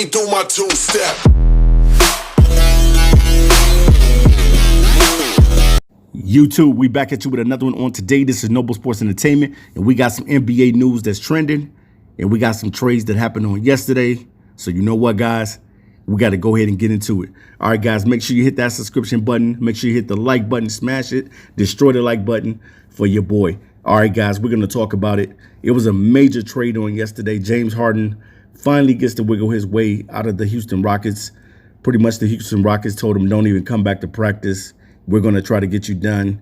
me do my two-step. YouTube, we back at you with another one on today. This is Noble Sports Entertainment, and we got some NBA news that's trending, and we got some trades that happened on yesterday. So you know what, guys? We got to go ahead and get into it. All right, guys, make sure you hit that subscription button. Make sure you hit the like button, smash it, destroy the like button for your boy. All right, guys, we're going to talk about it. It was a major trade on yesterday. James Harden finally gets to wiggle his way out of the Houston Rockets. Pretty much the Houston Rockets told him, don't even come back to practice. We're going to try to get you done.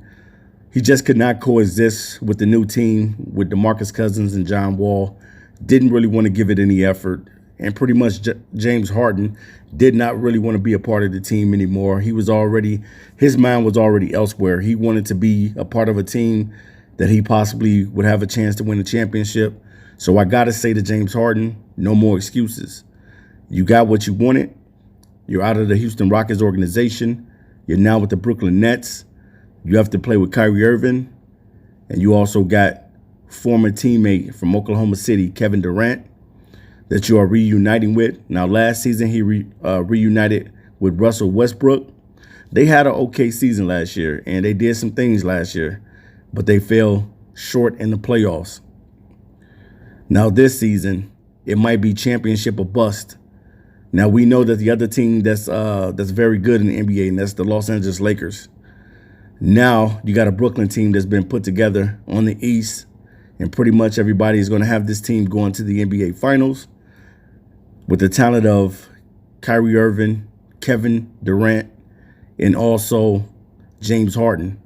He just could not coexist with the new team with DeMarcus Cousins and John Wall. Didn't really want to give it any effort. And pretty much James Harden did not really want to be a part of the team anymore. His mind was already elsewhere. He wanted to be a part of a team that he possibly would have a chance to win a championship. So I got to say to James Harden, no more excuses. You got what you wanted. You're out of the Houston Rockets organization. You're now with the Brooklyn Nets. You have to play with Kyrie Irving. And you also got former teammate from Oklahoma City, Kevin Durant, that you are reuniting with. Now, last season, he reunited with Russell Westbrook. They had an okay season last year, and they did some things last year, but they fell short in the playoffs. Now, this season, it might be championship or bust. Now, we know that the other team that's very good in the NBA, and that's the Los Angeles Lakers. Now, you got a Brooklyn team that's been put together on the East, and pretty much everybody is going to have this team going to the NBA Finals with the talent of Kyrie Irving, Kevin Durant, and also James Harden.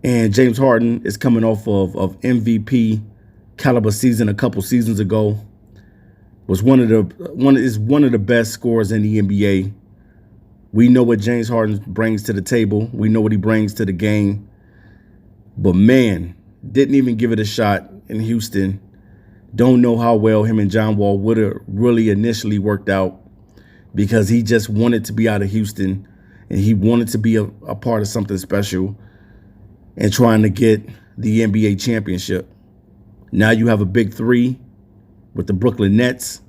And James Harden is coming off of MVP caliber season a couple seasons ago. Was one of the best scorers in the NBA. We know what James Harden brings to the table. We know what he brings to the game. But man, didn't even give it a shot in Houston. Don't know how well him and John Wall would have really initially worked out, because he just wanted to be out of Houston and he wanted to be a part of something special and trying to get the NBA championship. Now you have a big three with the Brooklyn Nets.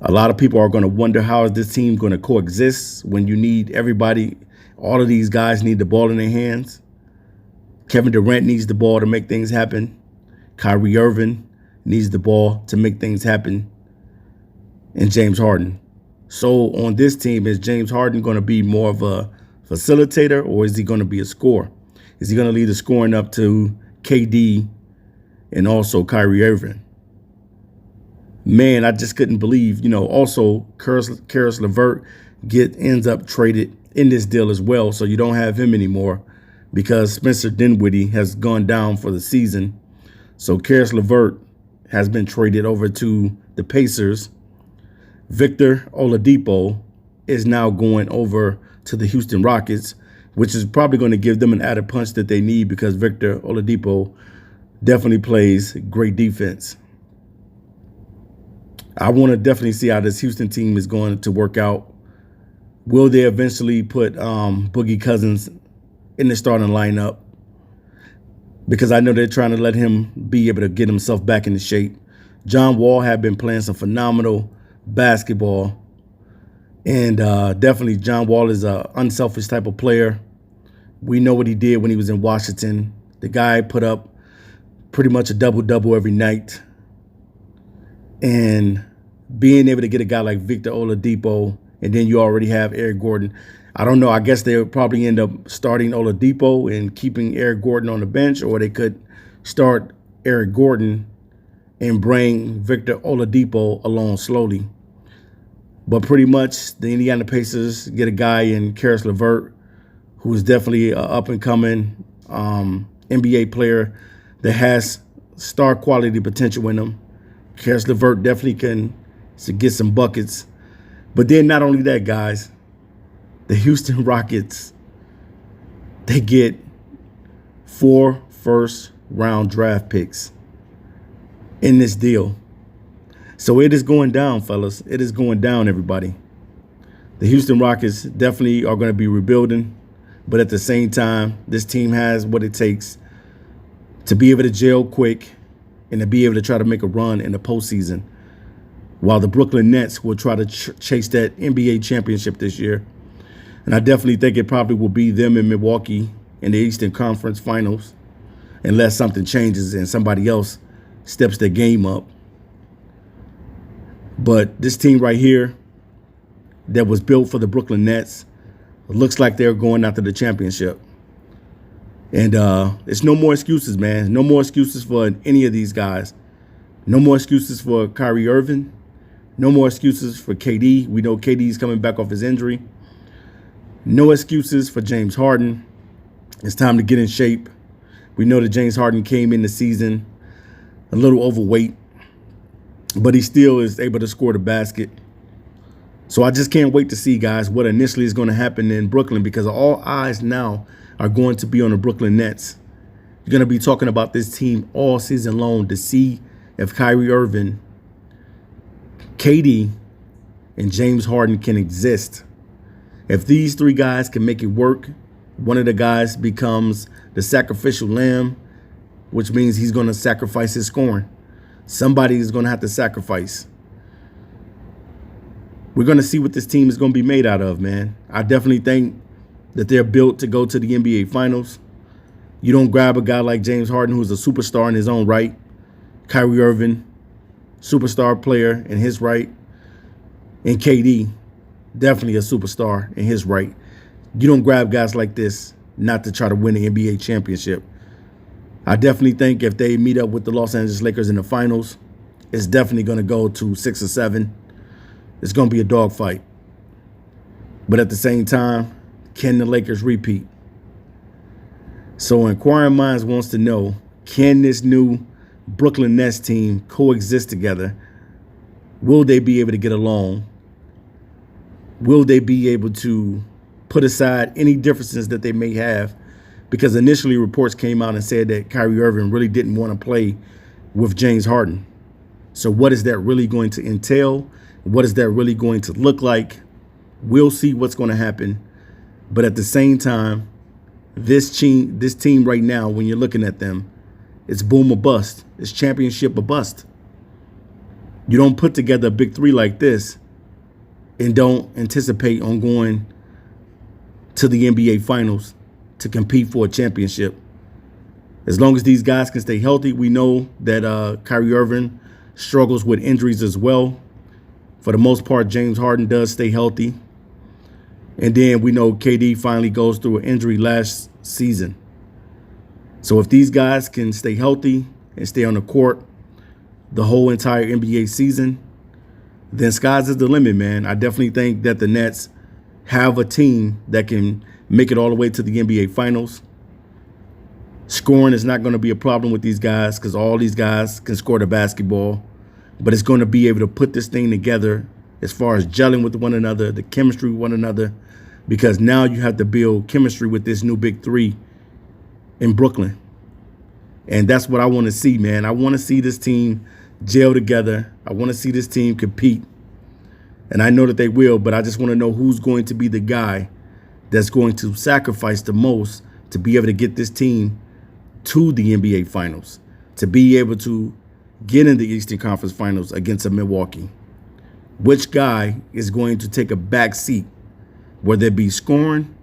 A lot of people are going to wonder, how is this team going to coexist when you need everybody? All of these guys need the ball in their hands. Kevin Durant needs the ball to make things happen. Kyrie Irving needs the ball to make things happen. And James Harden. So on this team, is James Harden going to be more of a facilitator, or is he going to be a scorer? Is he going to lead the scoring up to KD and also Kyrie Irving? Man, I just couldn't believe, also Karis LeVert ends up traded in this deal as well. So you don't have him anymore because Spencer Dinwiddie has gone down for the season. So Karis LeVert has been traded over to the Pacers. Victor Oladipo is now going over to the Houston Rockets, which is probably going to give them an added punch that they need, because Victor Oladipo definitely plays great defense. I want to definitely see how this Houston team is going to work out. Will they eventually put Boogie Cousins in the starting lineup? Because I know they're trying to let him be able to get himself back into shape. John Wall had been playing some phenomenal basketball. And definitely John Wall is an unselfish type of player. We know what he did when he was in Washington. The guy put up pretty much a double-double every night. And being able to get a guy like Victor Oladipo, and then you already have Eric Gordon. I don't know. I guess they would probably end up starting Oladipo and keeping Eric Gordon on the bench, or they could start Eric Gordon and bring Victor Oladipo along slowly. But pretty much the Indiana Pacers get a guy in Karis LeVert, who is definitely an up-and-coming NBA player that has star quality potential in him. Karis LeVert definitely can get some buckets. But then not only that, guys, the Houston Rockets, they get 4 first-round draft picks in this deal. So it is going down, fellas. It is going down, everybody. The Houston Rockets definitely are going to be rebuilding. But at the same time, this team has what it takes to be able to gel quick and to be able to try to make a run in the postseason. while the Brooklyn Nets will try to chase that NBA championship this year. And I definitely think it probably will be them in Milwaukee in the Eastern Conference Finals, unless something changes and somebody else steps their game up. But this team right here that was built for the Brooklyn Nets looks like they're going after the championship. And it's no more excuses, man. No more excuses for any of these guys. No more excuses for Kyrie Irving. No more excuses for KD. We know KD's coming back off his injury. No excuses for James Harden. It's time to get in shape. We know that James Harden came in the season a little overweight, but he still is able to score the basket. So I just can't wait to see, guys, what initially is going to happen in Brooklyn, because all eyes now are going to be on the Brooklyn Nets. You're going to be talking about this team all season long to see if Kyrie Irving, KD, and James Harden can exist. If these three guys can make it work, one of the guys becomes the sacrificial lamb, which means he's going to sacrifice his scoring. Somebody is going to have to sacrifice. We're going to see what this team is going to be made out of, man. I definitely think that they're built to go to the NBA Finals. You don't grab a guy like James Harden, who's a superstar in his own right. Kyrie Irving, superstar player in his right. And KD, definitely a superstar in his right. You don't grab guys like this not to try to win the NBA championship. I definitely think if they meet up with the Los Angeles Lakers in the finals, it's definitely going to go to 6 or 7. It's going to be a dogfight. But at the same time, can the Lakers repeat? So inquiring minds wants to know, can this new Brooklyn Nets team coexist together? Will they be able to get along? Will they be able to put aside any differences that they may have? Because initially reports came out and said that Kyrie Irving really didn't want to play with James Harden. So what is that really going to entail? What is that really going to look like? We'll see what's going to happen. But at the same time, this team right now, when you're looking at them, it's boom or bust. It's championship or bust. You don't put together a big three like this and don't anticipate on going to the NBA Finals to compete for a championship. As long as these guys can stay healthy, we know that Kyrie Irving struggles with injuries as well. For the most part, James Harden does stay healthy. And then we know KD finally goes through an injury last season. So if these guys can stay healthy and stay on the court the whole entire NBA season, then sky's is the limit, man. I definitely think that the Nets have a team that can make it all the way to the NBA Finals. Scoring is not going to be a problem with these guys because all these guys can score the basketball. But it's going to be able to put this thing together as far as gelling with one another, the chemistry with one another, because now you have to build chemistry with this new big three in Brooklyn. And that's what I want to see, man. I want to see this team gel together. I want to see this team compete. And I know that they will, but I just want to know who's going to be the guy that's going to sacrifice the most to be able to get this team to the NBA Finals, to be able to get in the Eastern Conference Finals against a Milwaukee. Which guy is going to take a back seat, whether it be scoring,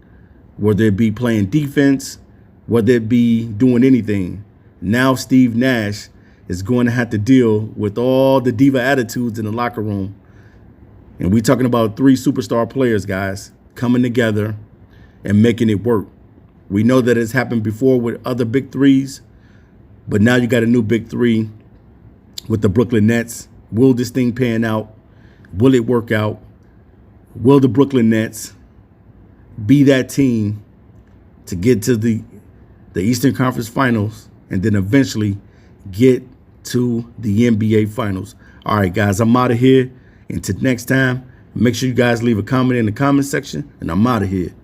whether it be playing defense, whether it be doing anything. Now Steve Nash is going to have to deal with all the diva attitudes in the locker room. And we're talking about 3 superstar players, guys, coming together and making it work. We know that it's happened before with other big threes, but now you got a new big three with the Brooklyn Nets. Will this thing pan out? Will it work out? Will the Brooklyn Nets be that team to get to the Eastern Conference Finals and then eventually get to the NBA Finals? All right, guys, I'm out of here. Until next time, make sure you guys leave a comment in the comment section, and I'm out of here.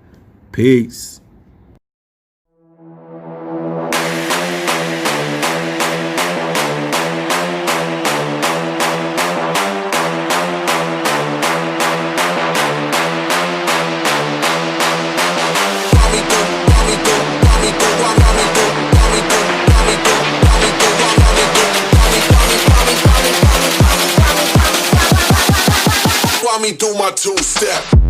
Peace. me do my two-step.